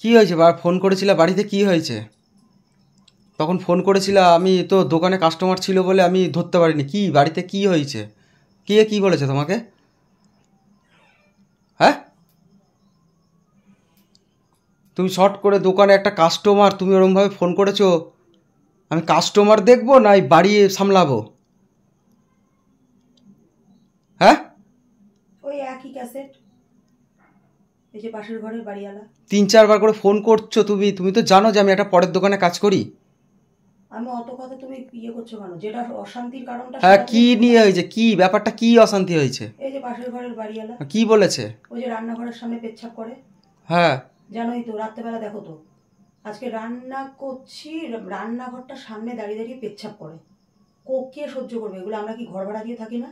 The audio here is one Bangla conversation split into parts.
কি হয়েছে? ফোন করেছিলা বাড়িতে, কি হয়েছে? তখন ফোন করেছিলা, আমি তো দোকানে কাস্টমার ছিল বলে আমি ধরতে পারিনি। কি বাড়িতে কি হয়েছে? কে কি বলেছে তোমাকে? হ্যাঁ, তুমি শর্ট করে দোকানে একটা কাস্টমার, তুমি ওরমভাবে ফোন করেছো? আমি কাস্টমার দেখবো না এই বাড়ি সামলাবো? হ্যাঁ, ওই একই ক্যাসেট, এই যে পাশের ঘরের বাড়িওয়ালা। 3-4 বার করে ফোন করছো তুমি। তুমি তো জানো যে আমি একটা পরের দোকানে কাজ করি। আমি অত কথা তুমি ইয়ে করছো কেন? যেটা অশান্তির কারণটা হ্যাঁ, সেটা কি তুমি নিয়ে হয়েছে? কি ব্যাপারটা? কি অশান্তি হয়েছে? এই যে পাশের ঘরের বাড়িওয়ালা কি বলেছে? ওই যে রান্নাঘরের সামনে পেচ্ছাপ করে। হ্যাঁ, জানোই তো, রাত্রেবেলা দেখো তো, আজকে রান্না করছি, রান্নাঘরটার সামনে দাঁড়িয়ে দাঁড়িয়ে পেচ্ছাপ করে। কে সহ্য করবে এগুলো? আমরা কি ঘর ভাড়া দিয়ে থাকি না?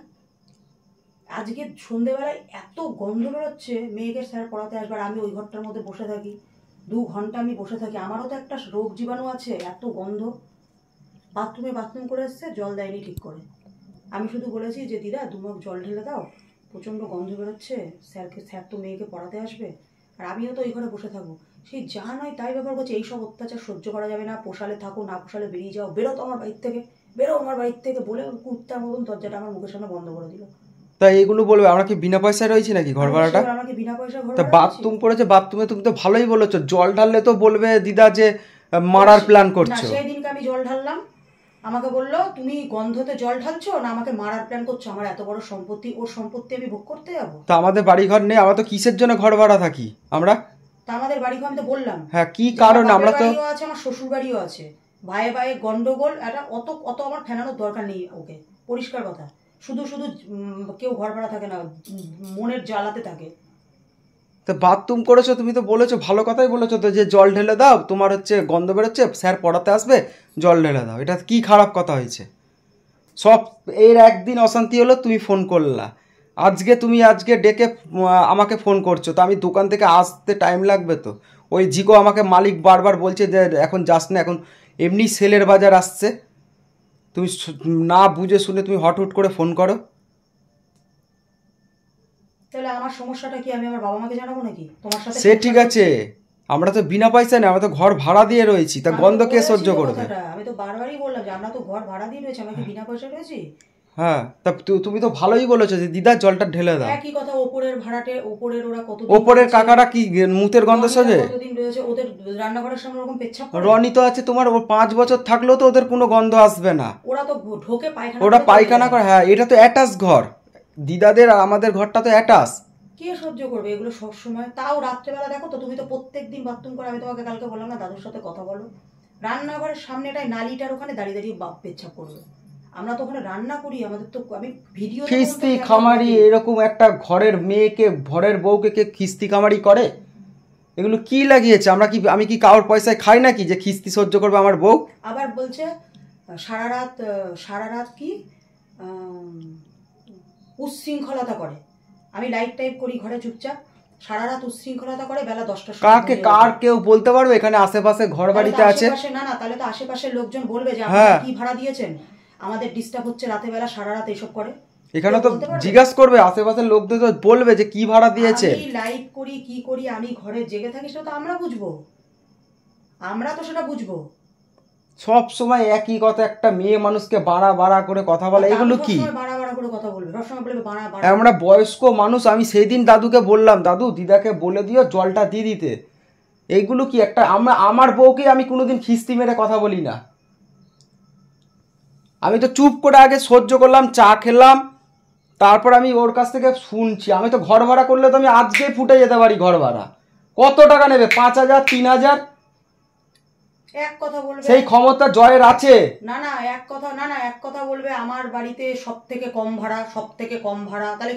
আজকে সন্ধেবেলায় এত গন্ধ বেরোচ্ছে, মেয়েকে স্যার পড়াতে আসবার, আমি ওই ঘরটার মধ্যে বসে থাকি, 2 ঘন্টা আমি বসে থাকি, আমারও তো একটা রোগ জীবাণু আছে, এত গন্ধ। বাথরুম করে এসছে, জল দেয়নি ঠিক করে। আমি শুধু বলেছি যে দিদা 2 মগ জল ঢেলে দাও, প্রচণ্ড গন্ধ বেরোচ্ছে, স্যার তো মেয়েকে পড়াতে আসবে, আর আমিও তো ওই ঘরে বসে থাকবো। সেই যা নয় তাই ব্যাপার করছে, এইসব অত্যাচার সহ্য করা যাবে না, পোষালে থাকো, না পোষালে বেরিয়ে যাও, বেরো তো আমার বাড়ির থেকে, বেরো আমার বাড়ির থেকে বলে কুত্তার মতন দরজাটা আমার মুখের সামনে বন্ধ করে দিল। তা এগুলো বলবে? আমরা কি বিনা পয়সায় রয়েছি নাকি ঘর ভাড়াটা? আমাকে বিনা পয়সা ঘর তা ভাড়া বাথরুম করেছে, বাথরুমে তুমি তো ভালোই বলেছো, জল ঢাললে তো বলবে দিদা যে মারার প্ল্যান না, করছো। সেই দিনকে আমি জল ঢাললাম, আমাকে বললো তুমি গন্ধতে জল ঢালছো না আমাকে মারার প্ল্যান করছো? আমার এত বড় সম্পত্তি, ওর সম্পত্তি আমি ভোগ করতে যাবো? তা আমাদের বাড়ি ঘর নেই, আমরা তো কিসের জন্য ঘর ভাড়া থাকি আমরা? তা আমাদের বাড়ি ঘর আমি তো বললাম। হ্যাঁ, কি কারণ? আমরা তো বাড়িও আছে, আমার শ্বশুর বাড়িও আছে, ভাইয়ে ভাইয়ে গন্ডগোল, এটা অত অত আমার ফেনানোর দরকার নেই ওকে, পরিষ্কার কথা। শুধু শুধু কেউ ঘর ভাড়া থাকে না, মনের জ্বালাতে থাকে। তো বাথরুম করেছো, তুমি তো বলেছো, ভালো কথাই বলেছো তো, যে জল ঢেলে দাও, তোমার হচ্ছে গন্ধ বেরোচ্ছে, স্যার পড়াতে আসবে, জল ঢেলে দাও। এটা কি খারাপ কথা হয়েছে? সব এর একদিন অশান্তি হলো, তুমি ফোন করলা। আজকে ডেকে আমাকে ফোন করছো, তো আমি দোকান থেকে আসতে টাইম লাগবে তো। ওই জিকো আমাকে মালিক বারবার বলছে যে এখন যাস না, এখন এমনি সেলের বাজার আসছে। তুমি না বুঝে শুনে তুমি হট করে ফোন করো। তাহলে আমার সমস্যাটা কি? আমি আমার বাবা মাকে জানাবো নাকি তোমার সাথে? সে ঠিক আছে, আমরা তো বিনা পয়সা নেই, আমরা তো ঘর ভাড়া দিয়ে রয়েছি, তা গন্ধ কে সহ্য করবে? আমি তো বারবারই বললাম যে আমরা তো ঘর ভাড়া দিয়ে রয়েছি, আমি কি বিনা পয়সা রয়েছি? হ্যাঁ, তা তুমি তো ভালোই বলেছো যে দিদা জলটা ঢেলে দাও। একই কথা, ওপরের ভাড়াটে, ওপরের ওরা কত, ওপরের কাকারা কি মুতের গন্ধ সহ্য? কতদিন রয়েছে ওদের রান্নাঘরের সামনে ওরকম পেচ্ছাপ করে? রনি তো আছে তোমার, ওর 5 বছর থাকলেও তো ওদের কোনো গন্ধ আসবে না। ওরা তো ঢোকে পায়খানা, ওরা পায়খানা করে। হ্যাঁ, এটা তো অ্যাটাচ ঘর, দিদাদের আর আমাদের ঘরটা তো অ্যাটাচ। কে সহ্য করবে এগুলো সব সময়? তাও রাত্রেবেলা দেখো তো, তুমি তো প্রত্যেকদিন বাথরুম করে, আমি তোমাকে কালকে বললাম না দাদুর সাথে কথা বলো, রান্নাঘরের সামনেটাই নালিটার ওখানে দাঁড়িয়ে দাঁড়িয়ে পেচ্ছাপ করবে। আমরা তো ওখানে রান্না করি, আমাদের তো, আমি ভিডিও খিস্তি খামারি, এরকম একটা ঘরের মেয়েকে, ঘরের বউকে কে খিস্তি খামারি করে? এগুলো কি লাগিয়েছে? আমি কি কারোর পয়সায় খাই নাকি যে খিস্তি সহ্য করবে আমার বউ? আবার বলছে সারা রাত কি উচ্ছৃঙ্খলতা করে। আমি লাইট টাইপ করি ঘরে চুপচাপ, সারা রাত উচ্ছৃঙ্খলতা করে, বেলা 10টার সময়। কার কেউ বলতে পারবে? এখানে আশেপাশে ঘর বাড়িতে আছে না না, তাহলে তো আশেপাশের লোকজন বলবে যে হ্যাঁ, আপনি কি ভাড়া দিয়েছেন, আমাদের ডিস্টার্ব হচ্ছে রাতে বেলা, সারা রাত এইসব করে। এখানে তো জিজ্ঞাসা করবে, আশেপাশের লোকদের তো বলবে যে কি ভাড়া দিয়েছে। আমি লাইভ করি, কি করি, আমি ঘরে জেগে থাকি, সেটা তো আমরা বুঝবো, আমরা তো সেটা বুঝবো। সব সময় একই কথা, একটা মেয়ে মানুষকে বাড়া করে কথা বলে, এগুলো কি? বাড়া করে কথা বলবে, সবসময় বলবে বাড়া। আমরা বয়স্ক মানুষ, আমি সেই দিন দাদুকে বললাম, দাদু দিদাকে বলে দিও জলটা দিয়ে দিতে। এইগুলো কি একটা? আমার বউকে আমি কোনোদিন খিস্তি মেরে কথা বলি না। আমি তো চুপ করে আগে সহ্য করলাম, চা খেলাম, তারপর আমি ওর কাছ থেকে শুনছি। আমি তো ঘর ভাড়া করলে তো আমি আজকেই ফুটে যেতে পারি। ঘর ভাড়া কত টাকা নেবে? 5,000, 3,000? এক কথা বলবে, সেই ক্ষমতা জয়ের আছে। না না, এক কথা বলবে আমার বাড়িতে সব থেকে কম ভাড়া। তাহলে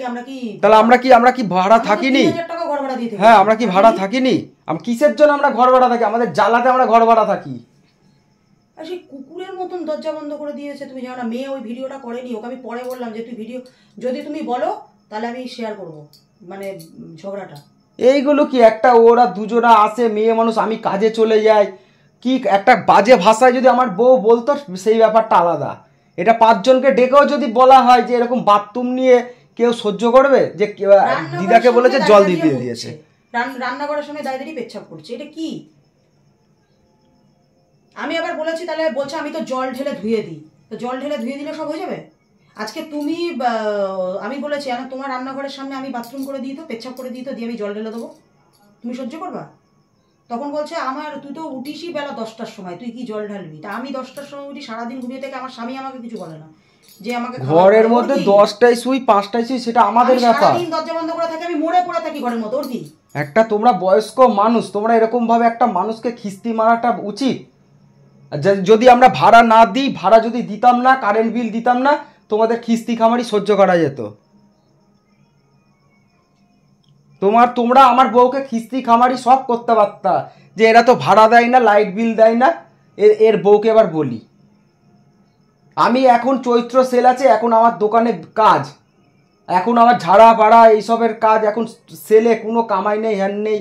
আমরা কি ভাড়া থাকিনি? 3,000 টাকা ঘর ভাড়া দিতে? হ্যাঁ, আমরা কি ভাড়া থাকিনি? কিসের জন্য আমরা ঘর ভাড়া থাকি? আমাদের জ্বালাতে আমরা ঘর ভাড়া থাকি। সেই কুকুরের মতন দরজা বন্ধ করে দিয়েছে, তুমি জানো না? মেয়ে ওই ভিডিওটা করেনি, ওকে আমি পরে বললাম যে তুই ভিডিও যদি তুমি বলো তাহলে আমি শেয়ার করব, মানে ঝগড়াটা। এইগুলো কি একটা? ওরা দুজনা আসে, মেয়ে মানুষ, আমি কাজে চলে যাই, কি একটা বাজে ভাষায় যদি আমার বউ বলতো সেই ব্যাপারটা আলাদা। এটা 5 জনকে ডেকেও যদি বলা হয় যে এরকম বাথরুম নিয়ে, কেউ সহ্য করবে? যে দিদাকে বলেছে জল দিয়ে দিয়েছে, রান্নাঘরের সামনে দাঁড়িয়ে দাঁড়িয়ে পেচ্ছাপ করছে, এটা কি? আমি আবার বলেছি, তাহলে বলছে আমি তো জল ঢেলে ধুয়ে দিই। তো জল ঢেলে ধুয়ে দিলে সব হয়ে যাবে? আজকে তুমি আমি বলেছি তোমার রান্নাঘরের সামনে আমি বাথরুম করে দিই, তো পেচ্ছাপ করে দিই, তো দিয়ে আমি জল ঢেলে দেবো, তুমি সহ্য করবা? তখন বলছে তুই তো উঠিসই বেলা 10টার সময়, তুই কি জল ঢালবি? তা আমি 10টার সময় উঠি, সারাদিন ঘুমিয়ে থেকে আমার স্বামী আমাকে কিছু বলে না, যে আমাকে ঘরের মধ্যে 10টায় শুই 5টায় শুই, সেটা আমাদের ব্যাপার। সারাদিন দরজা বন্ধ করে থাকি, আমি মরে পড়ে থাকি ঘরের মধ্যে, ওর কি? একটা তোমরা বয়স্ক মানুষ, তোমরা এরকম ভাবে একটা মানুষকে খিস্তি মারাটা উচিত? যদি আমরা ভাড়া না দিই, ভাড়া যদি দিতাম না, কারেন্ট বিল দিতাম না, তোমাদের খিস্তি খামারি সহ্য করা যেত। তোমরা আমার বউকে খিস্তি খামারি সব করতে পারতা, যে এরা তো ভাড়া দেয় না, লাইট বিল দেয় না। এর বউকে এবার বলি, আমি এখন চৈত্র সেল আছে, এখন আমার দোকানে কাজ, এখন আমার ঝাড়া পাড়া এইসবের কাজ, এখন সেলে কোনো কামাই নেই, হ্যান নেই।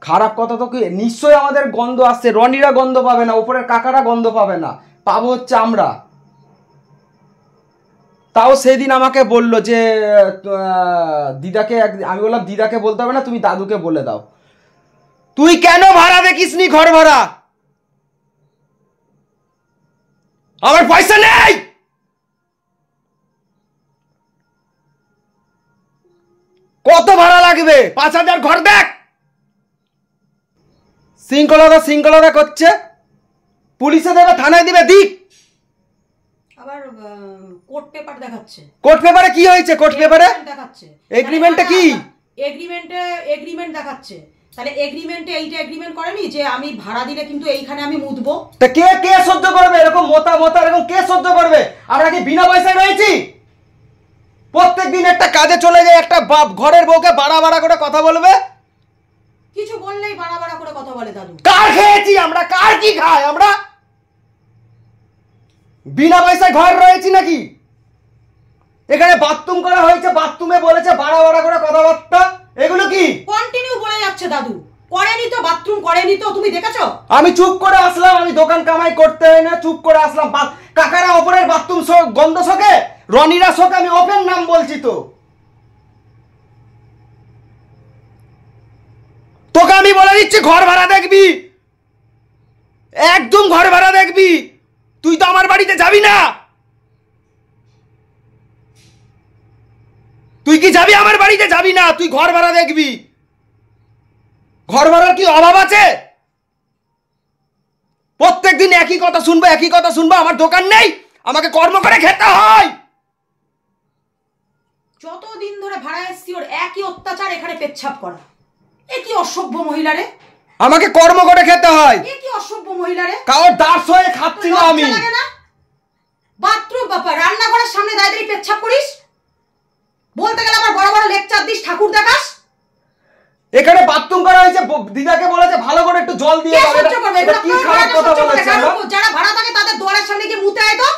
খারাপ কথা তো কি, নিশ্চয়ই আমাদের গন্ধ আসছে, রনিরা গন্ধ পাবে না, ওপরের কাকারা গন্ধ পাবে না, পাবো হচ্ছে আমরা। তাও সেদিন আমাকে বললো যে দিদাকে, আমি বললাম দিদাকে বলতে হবে না, তুমি দাদুকে বলে দাও। তুই কেন ভাড়া দেখিসনি ঘর ভাড়া? আমার পয়সা নেই। কত ভাড়া লাগবে? 5,000 ঘর দেখ। শৃঙ্খলতা করছে, পুলিশে দেবে, থানায় দিবে, দিক। আবার কোর্ট পেপার দেখাচ্ছে। কোর্ট পেপারে কি হয়েছে? কোর্ট পেপারে দেখাচ্ছে এগ্রিমেন্টে কি? এগ্রিমেন্ট দেখাচ্ছে। তাহলে এগ্রিমেন্টে এইটা এগ্রিমেন্ট করেনি যে আমি ভাড়া দিলে কিন্তু এইখানে আমি মুতবো? তা কে সহ্য করবে এরকম মোতা এরকম? কে সহ্য করবে? আমরা কি বিনা পয়সায় রয়েছি? প্রত্যেকদিন একটা কাজে চলে যায়, একটা ঘরের বউকে বাড়া করে কথা বলবে, কিছু বললেই বাড়া করে কথা বলে। দাদু, কার খেয়েছি আমরা? কার কি খাই আমরা? বিনা পয়সায় ঘর রয়েছি নাকি? এখানে বাথরুম করা হয়েছে, বাথরুমে বলেছে বাড়া করে কথাবার্তা, এগুলো কি কন্টিনিউ বলে যাচ্ছে? দাদু করেনি তো, বাথরুম করেনি তো, তুমি দেখেছো? আমি চুপ করে আসলাম, আমি দোকান কামাই করতে হয় না, চুপ করে আসলাম। কাকারা ওপরের বাথরুম গন্ধ শোকে, রনিরা শোকে, আমি ওপেন নাম বলছি। তো তোকে আমি বলে দিচ্ছি, ঘর ভাড়া দেখবি, একদম ঘর ভাড়া দেখবি। তুই তো আমার বাড়িতে যাবি না। তুই কি যাবি আমার বাড়িতে? যাবি না, তুই ঘর ভাড়া দেখবি। ঘর ভাড়ার কি অভাব আছে? প্রত্যেকদিন একই কথা শুনবো, আমার দোকান নেই, আমাকে কর্ম করে খেতে হয়। যতদিন ধরে ভাড়া এসছি ওর একই অত্যাচার, এখানে পেচ্ছাপ করা। এ কি অসভ্য মহিলা রে! আমাকে কর্ম করে খেতে হয়। এ কি অসভ্য মহিলা রে! কারোর দাস হয়ে খাচ্ছি না আমি। বাথরুম রান্নাঘরের সামনে দাঁড়িয়ে পেচ্ছাপ করিস, বলতে গেলে আমার বড় বড় লেকচার দিস, ঠাকুর দেখাস। এখানে বাথরুম করা হয়েছে, দিদাকে বলেছে ভালো করে একটু জল দিয়ে দাও। এটা কি খারাপ কথা বলেছে? যারা ভাড়া থাকে তাদের দুয়ারের সামনে গিয়ে মুতে আয় তো।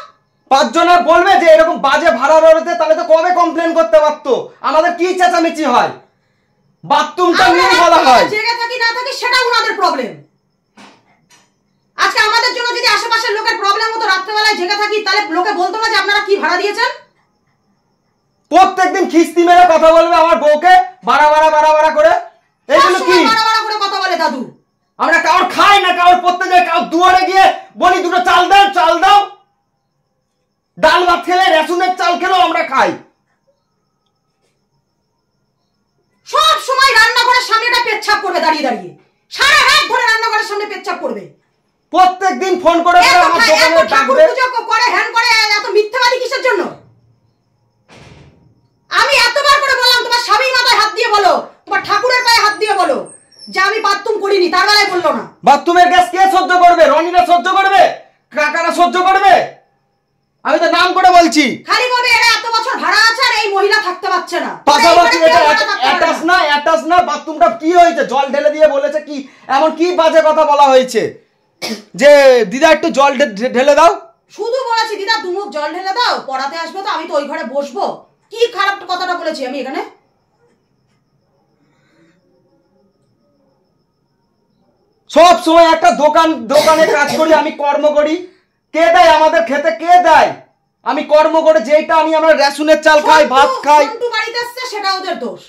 5 জনা বলবে যে এরকম বাজে ভাড়া রয়েছে, তাহলে তো কবে কমপ্লেন করতে পারতো। আমাদের কি চেঁচামেচি হয়? বাথরুমটা নিয়ে বলা হয়। জায়গা থাকি না থাকি সেটা ওনাদের প্রবলেম। আজকে আমাদের জন্য যদি আশেপাশের লোকের প্রবলেম হতো, রাত্রেবেলায় জেগে থাকি, তাহলে লোকে বলতো না যে আপনারা কি ভাড়া দিয়েছেন? প্রত্যেকদিন খিস্তি মেরে কথা বলবে আমার বউকে, বাড়া করে। এগুলো কি বাড়া করে কথা বলে? দাদু, আমরা কাউর খাই না, কাউর প্রত্যেকে কাউ দুয়ারে গিয়ে বলি দুটো চাল দাও। ডাল ভাত খেলে, রেশনের চাল খেলেও আমরা খাই। সব সময় রান্নাঘরের সামনেটা পেচ্ছাপ করবে দাঁড়িয়ে, সারা রাত ধরে রান্নাঘরের সামনে পেচ্ছাপ করবে। প্রত্যেকদিন ফোন করে আমার দোকানে ঠাকুর পূজা করে, হ্যান করে, এত মিথ্যাবাদী কিসের জন্য? আমি এতবার করে বললাম তোমার স্বামীর মাথায় হাত দিয়ে বলো, তোমার ঠাকুরের পায়ে হাত দিয়ে বলো যে আমি বাথরুম করিনি, তার বেলায় বললো না। বাথরুমের গ্যাস কে সহ্য করবে? রনিরা সহ্য করবে? কাকারা সহ্য করবে? আমি তো নাম করে বলছি। খালি বলবে এরা এত বছর ভাড়া আছে আর এই মহিলা থাকতে পারছে না। পাশাপাশি এটা অ্যাটাচ না। বাথরুমটা কি হয়েছে? জল ঢেলে দিয়ে বলেছে কি? এমন কি বাজে কথা বলা হয়েছে যে দিদা একটু জল ঢেলে দাও? শুধু বলেছি দিদা দুমুখ জল ঢেলে দাও, পড়াতে আসবো তো, আমি তো ওই ঘরে বসবো। কি খারাপ কথাটা বলেছি আমি এখানে? সব সময় একটা দোকানে কাজ করি, আমি কর্ম করি। কে দেয় আমাদের খেতে? কে দেয়? আমি কর্ম করে যেটা আনি, আমরা রেশনের চাল খাই, ভাত খাই। সন্টু বাড়িতে আসছে সেটা ওদের দোষ।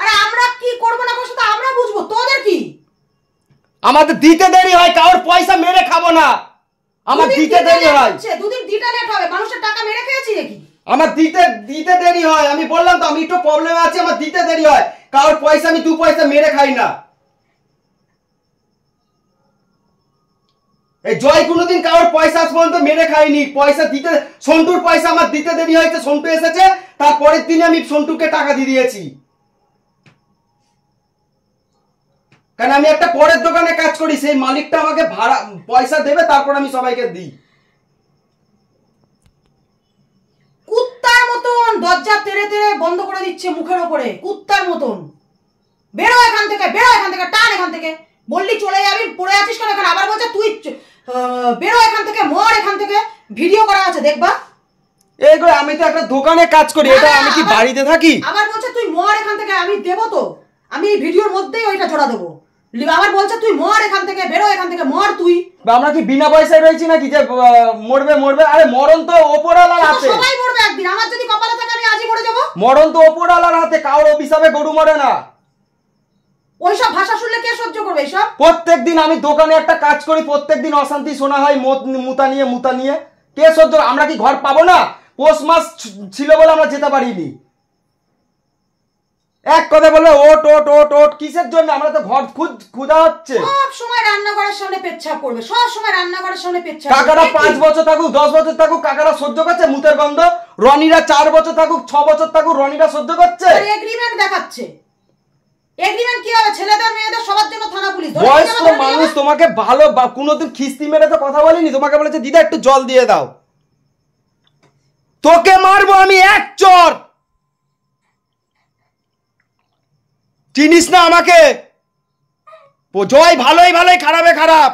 আরে আমরা কি করবো না করবো তো আমরা বুঝবো, তোদের কি? আমাদের দিতে দেরি হয়, কারোর পয়সা মেরে খাবো না, আমার দিতে দেরি হয়। দুদিন দিতে লেট হবে, মানুষের টাকা মেরে খেয়েছি নাকি? আমার দিতে দেরি হয়, আমি বললাম তো আমি একটু প্রবলেমে আছি, আমার দিতে দেরি হয়, কারোর পয়সা আমি 2 পয়সা মেরে খাই না। এই জয় কোনোদিন কারোর পয়সা আজ পর্যন্ত মেরে খাইনি, পয়সা দিতে, সন্টুর পয়সা আমার দিতে দেরি হয়েছে, সন্টু এসেছে তারপরের দিনে আমি সন্টুকে টাকা দিয়ে দিয়েছি, কারণ আমি একটা পরের দোকানে কাজ করি, সেই মালিকটা আমাকে ভাড়া পয়সা দেবে তারপর আমি সবাইকে দিই। কুত্তার মতন দরজা তেড়ে তেড়ে বন্ধ করে দিচ্ছে মুখের ওপরে, কুত্তার মতন। বেরো এখান থেকে, বেরো এখান থেকে, টান এখান থেকে। বললি চলে যাবি, পড়ে আছিস কেন এখানে? আবার বলছে তুই বেরো এখান থেকে, মর এখান থেকে, ভিডিও করা আছে দেখবা। এইগুলো আমি তো একটা দোকানে কাজ করি, এটা আমি কি বাড়িতে থাকি? আবার বলছে তুই মর এখান থেকে, আমি দেবো তো, আমি এই ভিডিওর মধ্যেই ওইটা জোড়া দেবো। আবার বলছে তুই মর এখান থেকে, বেরো এখান থেকে, মর তুই। আমরা কি বিনা পয়সায় রয়েছি নাকি যে মরবে? আরে মরণ তো ওপরওয়ালার হাতে, সবাই মরবে একদিন, আমার যদি কপালে থাকে আমি আজই মরে যাবো। মরণ তো ওপরওয়ালার হাতে, কারোর অভিশাপে গরু মরে না। ওইসব ভাষা শুনলে কে সহ্য করবে এইসব? প্রত্যেকদিন আমি দোকানে একটা কাজ করি, প্রত্যেকদিন অশান্তি শোনা হয়, মুতা নিয়ে কে সহ্য? আমরা কি ঘর পাবো না? পৌষ মাস ছিল বলে আমরা যেতে পারিনি। এক কথা বলবে ওট ওট ওট ওট, কিসের জন্য? আমরা তো ঘর খুঁজা হচ্ছে, সব সময় রান্নাঘরের সামনে পেচ্ছাপ করবে, সব সময় রান্নাঘরের সামনে পেচ্ছাপ। কাকারা 5 বছর থাকুক 10 বছর থাকুক কাকারা সহ্য করছে মুতের গন্ধ, রনিরা 4 বছর থাকুক 6 বছর থাকুক রনিরা সহ্য করছে। এগ্রিমেন্ট দেখাচ্ছে, এগ্রিমেন্ট কি হবে? ছেলেদের মেয়েদের সবার জন্য থানা পুলিশ। বয়স্ক মানুষ তোমাকে ভালো কোনোদিন খিস্তি মেরে তো কথা বলিনি, তোমাকে বলেছে দিদা একটু জল দিয়ে দাও, তোকে মারবো আমি এক চর, চিনিস না আমাকে? জয় ভালোই খারাপে খারাপ।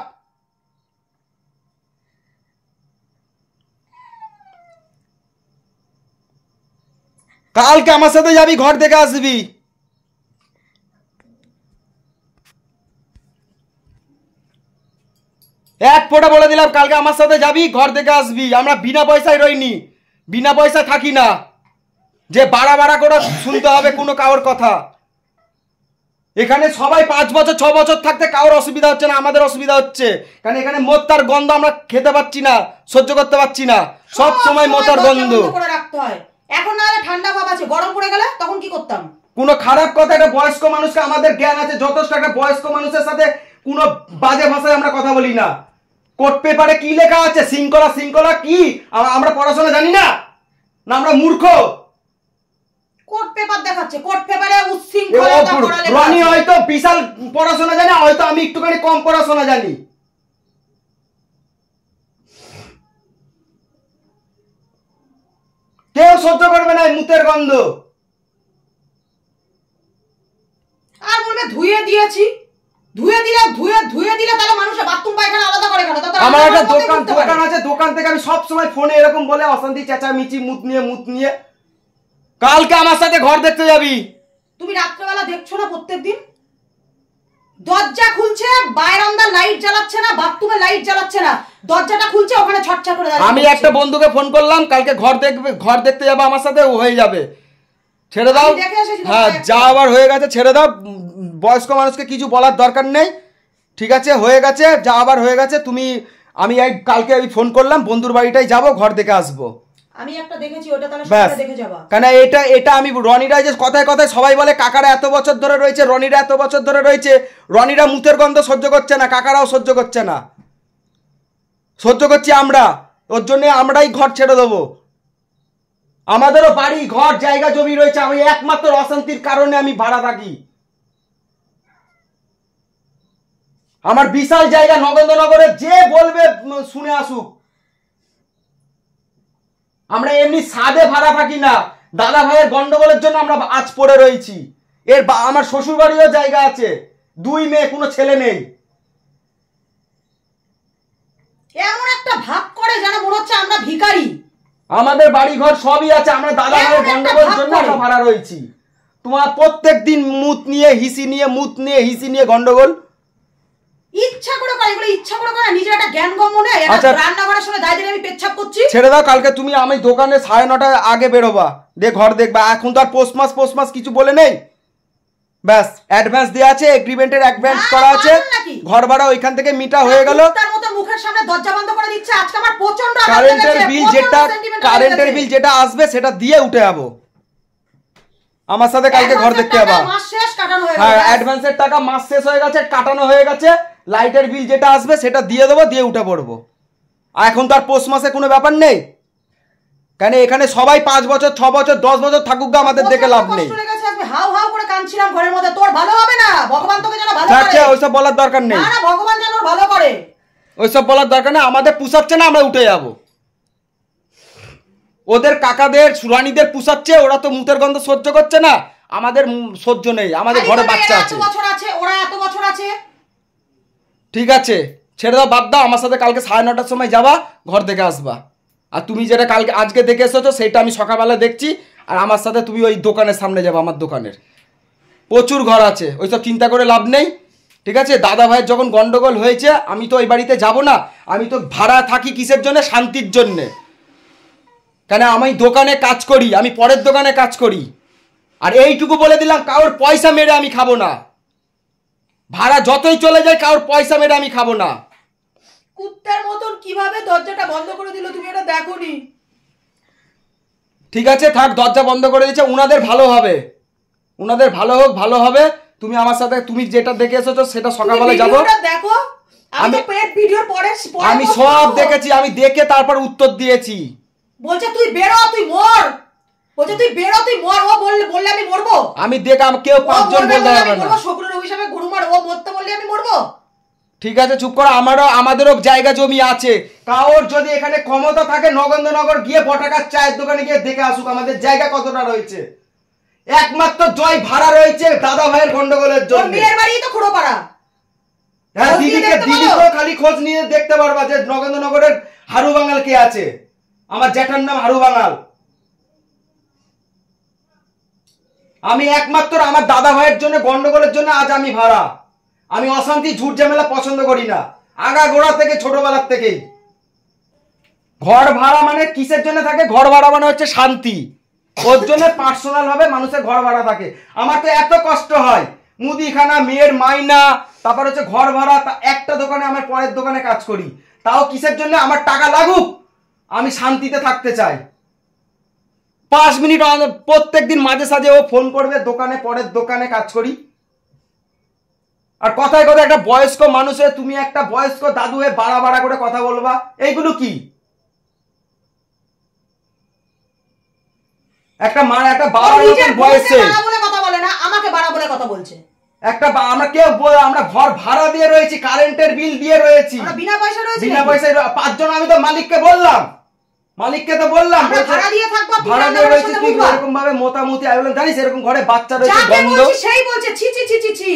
কালকে আমার সাথে যাবি, ঘর দেখে আসবি। এক ফোঁটা বলে দিলাম, কালকে আমার সাথে যাবি, ঘর দেখে আসবি। আমরা বিনা পয়সায় রইনি, বিনা পয়সায় থাকি না যে বাড়া করে শুনতে হবে কোনো কারোর কথা। এখানে সবাই 5 বছর 6 বছর থাকতে কারোর অসুবিধা হচ্ছে না, আমাদের অসুবিধা হচ্ছে, কারণ এখানে মদ গন্ধ আমরা খেতে পাচ্ছি না, সহ্য করতে পারছি না, সব সময় মদ গন্ধ করে রাখতে হয়। এখন না হলে ঠান্ডা ভাব আছে, গরম পড়ে গেলে তখন কি করতাম? কোনো খারাপ কথা, একটা বয়স্ক মানুষকে, আমাদের জ্ঞান আছে যথেষ্ট, একটা বয়স্ক মানুষের সাথে কোনো বাজে ভাষায় আমরা কথা বলি না। কোর্ট পেপারে কি লেখা আছে? শৃঙ্খলা কি আমরা পড়াশোনা জানি না? না আমরা মূর্খ? কোর্ট পেপার দেখাচ্ছে, কোর্ট পেপারে উচ্ছৃঙ্খলতা করা লেখা আছে। রনি হয়তো বিশাল পড়াশোনা জানে, হয়তো আমি একটুখানি কম পড়াশোনা জানি। কেউ সহ্য করবে না মুতের গন্ধ। আর বলবে ধুয়ে দিয়েছি, ধুয়ে দিলে তাহলে মানুষের বাথরুম পায়খানা আলাদা করে কেন? আমার একটা দোকান আছে, দোকান থেকে আমি সব সময় ফোনে এরকম বলে অশান্তি চেঁচামেচি মুত নিয়ে। কালকে আমার সাথে ঘর দেখতে যাবি। তুমি রাত্রেবেলা দেখছো না প্রত্যেকদিন? দরজা খুলছে, বারান্দার লাইট জ্বালাচ্ছে না, বাথরুমে লাইট জ্বালাচ্ছে না, দরজাটা খুলছে ওখানে ছটছট করে দাঁড়িয়ে। আমি একটা বন্ধুকে ফোন করলাম, কালকে ঘর দেখতে যাবে আমার সাথে, ও হয়ে যাবে, ছেড়ে দাও। হ্যাঁ যা আবার হয়ে গেছে ছেড়ে দাও, বয়স্ক মানুষকে কিছু বলার দরকার নেই, ঠিক আছে হয়ে গেছে, যা আবার হয়ে গেছে। আমি কালকে ফোন করলাম, বন্ধুর বাড়িটাই যাব, ঘর দেখে আসবো। আমি একটা দেখেছি, ওটা তাহলে সবাই দেখে যাবা। কেন এটা আমি রনিরা যে কথায় সবাই বলে কাকারা এত বছর ধরে রয়েছে, রনিরা এত বছর ধরে রয়েছে, রনিরা মুতের গন্ধ সহ্য করছে না, কাকারাও সহ্য করছে না, সহ্য করছি আমরা, ওর জন্য আমরাই ঘর ছেড়ে দেবো। আমাদেরও বাড়ি ঘর জায়গা জমি রয়েছে, আমি একমাত্র অশান্তির কারণে আমি ভাড়া থাকি। আমার বিশাল জায়গা নগেন্দ্রনগরে, যে বলবে শুনে আসুক। আমরা এমনি সাদে ভাড়া থাকি না, দাদা ভাইয়ের গন্ডগোলের জন্য আমরা আজ পড়ে রয়েছি। আমার শ্বশুর বাড়িও জায়গা আছে, 2 মেয়ে, কোনো ছেলে নেই। এমন একটা ভাব করে যেন মনে হচ্ছে আমরা ভিখারি। আমাদের বাড়ি ঘর সবই আছে, আমরা দাদা ভাইয়ের গন্ডগোলের জন্য আমরা ভাড়া রয়েছি। তোমার প্রত্যেকদিন মুত নিয়ে হিসি নিয়ে গন্ডগোল। ইচ্ছা করে করে এগুলো, ইচ্ছা করে করে নিজের একটা জ্ঞান গম্য নেই। রান্নাঘরের সময় দাঁড়িয়ে আমি পেচ্ছাপ করছি। ছেড়ে দাও, কালকে তুমি আমি দোকানে 9:30 আগে বেরোবা, ঘর দেখবা। এখন তো আর পোস্ট মাস কিছু বলে নেই, ব্যাস অ্যাডভান্স দেওয়া আছে, এগ্রিমেন্টের অ্যাডভান্স করা আছে, ঘর ভাড়া ওইখান থেকে মিটা হয়ে গেল। তার মতো মুখের সামনে দরজা বন্ধ করে দিচ্ছে। আজকে আমার প্রচন্ড কারেন্টের বিল যেটা আসবে সেটা দিয়ে উঠে যাবো। আমার সাথে কালকে ঘর দেখতে যাবা। হ্যাঁ, অ্যাডভান্সের টাকা মাস শেষ হয়ে গেছে, কাটানো হয়ে গেছে। লাইটের বিল যেটা আসবে সেটা দিয়ে দেবো, দিয়ে উঠে পড়বো। আর এখন তো আর পৌষ মাসে কোনো ব্যাপার নেই, কেন এখানে সবাই 5 বছর 6 বছর 10 বছর থাকুক, আমাদের দেখে লাভ নেই। হাউ হাউ করে কাঁদছিলাম ঘরের মধ্যে, তোর ভালো হবে না, ভগবান তোকে যেন ভালো করে। ওইসব বলার দরকার নেই, না ভগবান যেন ভালো করে, ওইসব বলার দরকার নেই। আমাদের পুষাচ্ছে না, আমরা উঠে যাব। ওদের কাকাদের সুরানিদের পুষাচ্ছে, ওরা তো মুতের গন্ধ সহ্য করছে না, আমাদের সহ্য নেই, আমাদের ঘরে বাচ্চা আছে, ওরা এত বছর আছে। ঠিক আছে, ছেড়ে দাও, বাদ দাও। আমার সাথে কালকে 9:30টার সময় যাবা, ঘর দেখে আসবা। আর তুমি যেটা কালকে আজকে দেখে এসেছো সেটা আমি সকালবেলা দেখছি। আর আমার সাথে তুমি ওই দোকানের সামনে যাবা, আমার দোকানের প্রচুর ঘর আছে, ওইসব চিন্তা করে লাভ নেই, ঠিক আছে? দাদা ভাইয়ের যখন গন্ডগোল হয়েছে, আমি তো ওই বাড়িতে যাব না। আমি তো ভাড়া থাকি কিসের জন্য? শান্তির জন্যে। কেন আমি দোকানে কাজ করি, আমি পরের দোকানে কাজ করি। আর এইটুকু বলে দিলাম, কারোর পয়সা মেরে আমি খাবো না। ভাড়া যতই চলে যায়, কারোর পয়সা মেরে আমি খাবো না। কুত্তার মতন কিভাবে দরজাটা বন্ধ করে দিল, তুমি এটা দেখোনি? ঠিক আছে, থাক, দরজা বন্ধ করে দিয়েছে, উনাদের ভালো হবে, উনাদের ভালো হোক, ভালো হবে। তুমি আমার সাথে, তুমি যেটা দেখে এসেছো সেটা সকালবেলা যাবো। দেখো, আমি পেট ভিডিওর পরে আমি সব দেখেছি, আমি দেখে তারপর উত্তর দিয়েছি। বলছে তুই বেরো, তুই মর, বলছে তুই বেরো, তুই মর। ও বললে আমি মরবো? আমি দেখলাম কেউ 5 জন বলতে পারবে না। শুক্রের হিসাবে গরু মার, ও মরতে বললে আমি মরবো? ঠিক আছে, চুপ করো। আমাদেরও জায়গা জমি আছে। কারোর যদি এখানে ক্ষমতা থাকে, নগেন্দ্রনগর গিয়ে বটাকার চায়ের দোকানে গিয়ে দেখে আসুক আমাদের জায়গা কতটা রয়েছে। একমাত্র জয় ভাড়া রয়েছে দাদা ভাইয়ের গন্ডগোলের জন্য। মেয়ের বাড়ি তো খুড়োপাড়া। হ্যাঁ, দিদিকেও খালি খোঁজ নিয়ে দেখতে পারবা যে নগেন্দ্রনগরের হারু বাঙাল কে আছে। আমার জ্যাঠার নাম হারু বাঙাল। আমি একমাত্র আমার দাদা ভাইয়ের জন্য, গন্ডগোলের জন্য আজ আমি ভাড়া। আমি অশান্তি ঝুট ঝামেলা পছন্দ করি না, আগা গোড়া থেকে, ছোটবেলার থেকেই। ঘর ভাড়া মানে কিসের জন্য থাকে? ঘর ভাড়া মানে হচ্ছে শান্তি। ওর জন্য পার্সোনাল ভাবে মানুষের ঘর ভাড়া থাকে। আমার তো এত কষ্ট হয়, মুদিখানা, মেয়ের মাইনা, তারপর হচ্ছে ঘর ভাড়া। একটা দোকানে আমার পরের দোকানে কাজ করি, তাও কিসের জন্য? আমার টাকা লাগুক, আমি শান্তিতে থাকতে চাই। 5 মিনিট প্রত্যেকদিন মাঝে সাঝে ও ফোন করবে, দোকানে, পরের দোকানে কাজ করি। আর কথায় কথায় একটা বয়স্ক মানুষের, তুমি একটা বয়স্ক দাদু হয়ে বাড়া বাড়া করে কথা বলবা, এইগুলো কি? একটা মা, একটা বাবার মতন বয়সে কথা বলে না, আমাকে বাড়া বলে কথা বলছে। আমরা ঘর ভাড়া দিয়ে রয়েছি, কারেন্টের বিল দিয়ে রয়েছি, বিনা পয়সা রয়েছে, বিনা পয়সায় 5 জন। আমি তো মালিককে বললাম, ভাড়া দিয়ে থাকবো, ভাড়া দিয়ে রয়েছি, তুই এরকম ভাবে মোটামুটি আমি বললাম, জানিস এরকম ঘরে বাচ্চা রয়েছে, গন্ধ। সেই বলছে ছি ছি ছি ছি ছি,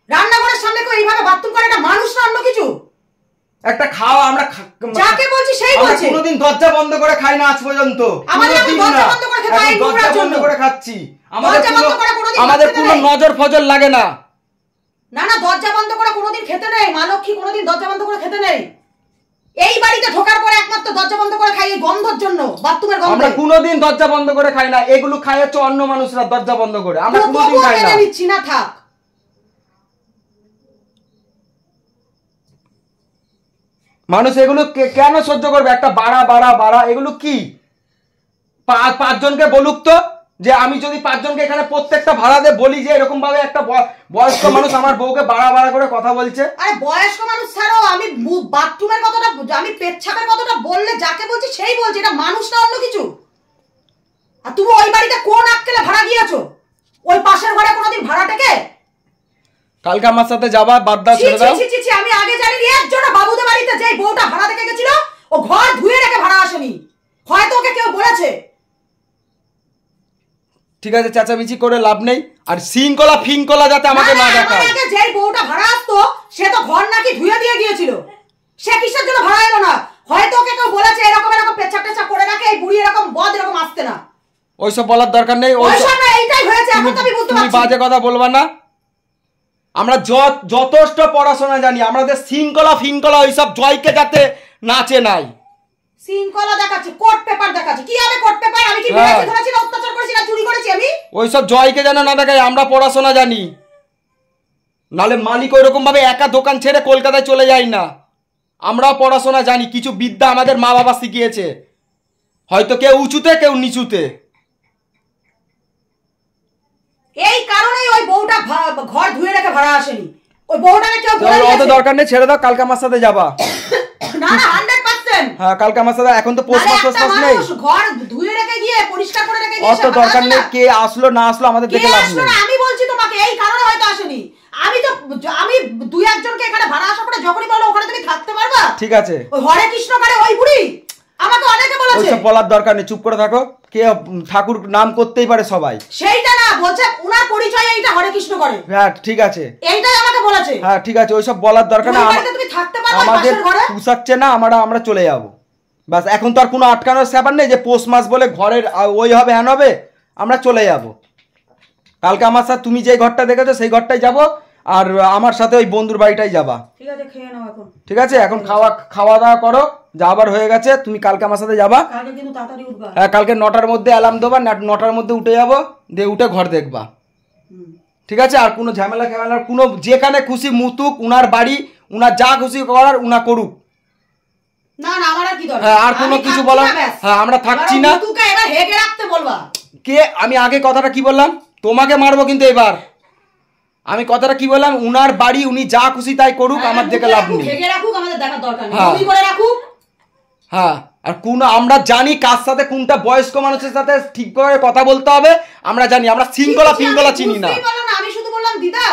রান্নাঘরের সামনে কেউ এইভাবে বাথরুম করে? এটা মানুষ না অন্য কিছু? একটা খাওয়া, আমরা যাকে বলছি সেই বলছে। কোনোদিন দরজা বন্ধ করে খাই না আজ পর্যন্ত। দরজা বন্ধ করে খাচ্ছি, আমাদের কোনো নজর ফজর লাগে না। না না, দরজা বন্ধ করে কোনোদিন খেতে নেই। মা লক্ষ্মী কোনোদিন দরজা বন্ধ করে খেতে নেই। এই বাড়িতে ঢোকার পরে একমাত্র দরজা বন্ধ করে খাই, এই গন্ধের জন্য, বাথরুমের গন্ধে। আমরা কোনোদিন দরজা বন্ধ করে খাই না, এগুলো খাই হচ্ছে অন্য মানুষরা দরজা বন্ধ করে, আমরা কোনোদিন খাই না। নিচ্ছি না, থাক। মানুষ এগুলো কেন সহ্য করবে? একটা বাড়া বাড়া বাড়া, এগুলো কি? 5 জনকে বলুক তো, যে আমি যদি 5 জনকে এখানে প্রত্যেকটা ভাড়া দিয়ে বলি যে এরকম ভাবে একটা বয়স্ক মানুষ আমার বউকে বাড়া বাড়া করে কথা বলছে। আরে বয়স্ক মানুষ ছাড়ো, আমি বাথরুমের কথাটা, আমি পেচ্ছাপের কথাটা বললে যাকে বলছি সেই বলছি, এটা মানুষ না অন্য কিছু। আর তুমি ওই বাড়িতে কোন আক্কেলে ভাড়া গিয়েছো? ওই পাশের ঘরে কোনোদিন ভাড়া টেকে? কালকে আমার সাথে যাবা, বাদ দাও, ছেড়ে দাও। আমি আগে জানি একজন বাবুদের বাড়িতে যে বউটা ভাড়া থেকে গেছিল, ও ঘর ধুয়ে রেখে ভাড়া আসেনি, হয়তো ওকে কেউ বলেছে। ঠিক আছে, চেঁচামেচি করে লাভ নেই। আর শৃঙ্খলা ফিঙ্কলা যাতে আমাকে না দেখায়। আগে যে বউটা ভাড়া আসতো সে তো ঘর নাকি ধুয়ে দিয়ে গিয়েছিল, সে কিসের জন্য ভাড়া এলো না? হয়তো ওকে কেউ বলেছে এরকম এরকম পেচ্ছাপ টেচ্ছাপ করে রাখে, এই বুড়ি এরকম বদ এরকম আসতে না। ওইসব বলার দরকার নেই, এইটাই হয়েছে। এখন তো আমি বুঝতে পারছি তুমি বাজে কথা বলবা না। আমরা যথেষ্ট পড়াশোনা জানি, আমাদের শৃঙ্খলা ফিঙ্কলা ওইসব জয়কে যাতে নাচে নাই। শৃঙ্খলা দেখাচ্ছে, কোর্ট পেপার দেখাচ্ছে। কি হবে কোর্ট পেপার? আমি কি বিরাটি ধরেছি না, অত্যাচার করেছি না, চুরি করেছি আমি? ওইসব জয়কে যেন না দেখায়, আমরা পড়াশোনা জানি। নালে মালিক ওইরকম ভাবে একা দোকান ছেড়ে কলকাতায় চলে যায় না। আমরাও পড়াশোনা জানি, কিছু বিদ্যা আমাদের মা বাবা শিখিয়েছে, হয়তো কেউ উঁচুতে কেউ নিচুতে। এই কারণেই ওই বউটা ঘর ধুয়ে রেখে ভাড়া আসেনি। ওই বউটাকে কেউ বলে দিয়েছে। অত দরকার নেই, ছেড়ে দাও, কালকে আমার সাথে যাবা। না না 100%। হ্যাঁ কালকে আমার সাথে, এখন তো পোস্ট মাস নেই, ঘর ধুয়ে রেখে গিয়ে পরিষ্কার করে রেখে গিয়ে অত দরকার নেই। কে আসলো না আসলো আমাদের দেখে লাভ নেই। আমি বলছি তোমাকে এই কারণে হয়তো আসেনি। আমি দুই একজনকে এখানে ভাড়া আসা করে যখনই বলো ওখানে তুমি থাকতে পারবা? ঠিক আছে। ওই হরে কৃষ্ণ করে ওই বুড়ি আমাকে অনেকে বলেছে। ওইসব বলার দরকার নেই, চুপ করে থাকো। কে ঠাকুর নাম করতেই পারে সবাই, সেইটা না বলছে উনার পরিচয় এইটা হরে কৃষ্ণ করে। হ্যাঁ ঠিক আছে, এইটাই আমাকে বলেছে। হ্যাঁ ঠিক আছে, ওইসব বলার দরকার না। তুমি থাকতে পারবা আমাদের পুষাচ্ছে না, আমরা চলে যাব বাস। এখন তো আর কোনো আটকানোর ব্যাপার নেই যে পোস্ট মাস বলে ঘরের ওই হবে হ্যান হবে, আমরা চলে যাব। কালকে আমার সাথে তুমি যে ঘরটা দেখেছো সেই ঘরটাই যাব, আর আমার সাথে ওই বন্ধুর বাড়িটাই যাবা। ঠিক আছে খেয়ে নাও এখন। ঠিক আছে এখন খাওয়া দাওয়া করো, যাবার হয়ে গেছে। তুমি কালকে আমার সাথে যাবা। কালকে কিন্তু তাড়াতাড়ি উঠবা। হ্যাঁ কালকে 9টার মধ্যে অ্যালার্ম দেবা, 9টার মধ্যে উঠে যাবো, দিয়ে উঠে ঘর দেখবা। ঠিক আছে, আর কোনো ঝামেলা কোনো, যেখানে খুশি মুতুক, উনার বাড়ি, উনার যা খুশি করার উনা করুক। না না আমার আর কি দরকার। হ্যাঁ আর কোনো কিছু বলা। হ্যাঁ আমরা থাকছি না। মুতুকে এবার হেগে রাখতে বলবা। কে আমি আগে কথাটা কি বললাম? তোমাকে মারবো কিন্তু এবার। আমি কথাটা কি বললাম? উনার বাড়ি, উনি যা খুশি তাই করুক, আমার দেখে লাভ নেই। হেগে রাখুক, আমাদের দেখার দরকার নেই। তুমি করে রাখুক। হ্যাঁ আর কোন আমরা জানি কার সাথে কোনটা বয়স্ক মানুষের সাথে ঠিকভাবে কথা বলতে হবে, আমরা জানি। আমরা শৃঙ্খলা চিনি না। আমি শুধু বললাম দিদা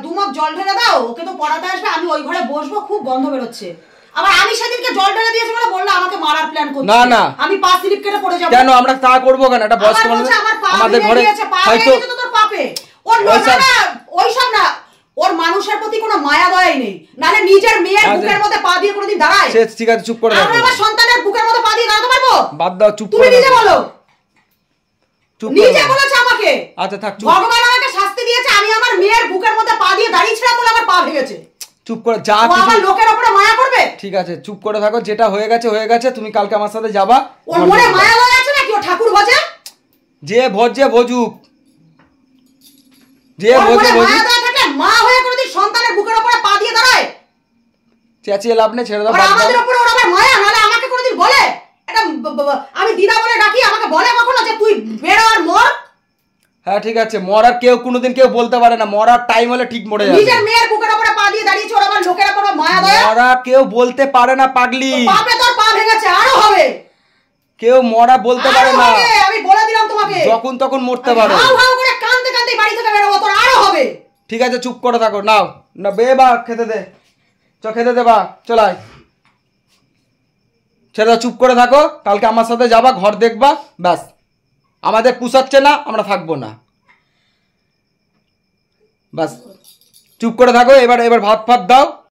দুমগ জল ঢেলে দাও, ওকে তো পড়াতে আসবে, আমি ওই ঘরে বসবো, খুব গন্ধ বেরোচ্ছে। আবার আমি সেদিনকে জল ঢেলে দিয়েছি বলে বললো আমাকে মারার প্ল্যান করছে। না না আমি পা স্লিপ কেটে পড়ে যাব। কেন আমরা তা করবো কেন? এটা বয়স্ক মানুষ আমাদের ঘরে হয়তো তোর পাপে ওর না ওইসব না, ওর মানুষের প্রতি কোনো মায়া দয়াই নেই। নালে নিজের মেয়ের বুকের মধ্যে পা দিয়ে কোনোদিন দাঁড়ায়? ঠিক আছে চুপ করে থাকো। আমরা আমার সন্তানের বুকের মধ্যে পা দিয়ে দাঁড়াতে পারবো? বাদ দাও, চুপ করে। তুমি নিজে বলো, চুপ নিজে বলেছ আমাকে। আচ্ছা থাক চুপ। ভগবান আমাকে শাস্তি দিয়েছে, আমি আমার মেয়ের বুকের মধ্যে পা দিয়ে দাঁড়িয়েছিলাম বলে আমার পা ভেঙেছে। চুপ করে যা কিছু আমার লোকের উপরে মায়া করবে। ঠিক আছে চুপ করে থাকো, যেটা হয়ে গেছে। তুমি কালকে আমার সাথে যাবা। ওর মনে মায়া হয়ে আছে নাকি? ও ঠাকুর ভজে? যে ভজুক, যে ভজে ভজুক। মা হয়ে কোনোদিন সন্তানের বুকের উপরে পা দিয়ে দাঁড়ায়? চেঁচিয়ে লাভ নেই, ছেড়ে দাও। আমাদের উপরে ওর আবার মায়া, নালে আমাকে কোনোদিন বলে এটা আমি দিদা বলে ডাকি, আমাকে বলে কখনো যে তুই বেরো আর মর? হ্যাঁ ঠিক আছে, মরার কেউ কোনোদিন কেউ বলতে পারে না, মরার টাইম হলে ঠিক মরে যাবে। নিজের মেয়ের বুকের উপরে পা দিয়ে দাঁড়িয়েছে, ওর আবার লোকের উপরে মায়া দয়া? মরা কেউ বলতে পারে না পাগলি। পাপে তোর পা ভেঙেছে, আরো হবে। কেউ মরা বলতে পারে না, আমি বলে দিলাম তোমাকে। যখন তখন মরতে পারে। হাউ হাউ করে কাঁদতে কাঁদতে বাড়ি থেকে বেরোবো, তোর আরো হবে। ঠিক আছে চুপ করে থাকো। নাও না বে বা খেতে দে, খেতে দে বা চলাই। ছেড়ে চুপ করে থাকো, কালকে আমার সাথে যাবা, ঘর দেখবা, ব্যাস। আমাদের পুষাচ্ছে না, আমরা থাকবো না, বাস। চুপ করে থাকো। এবার ভাত দাও,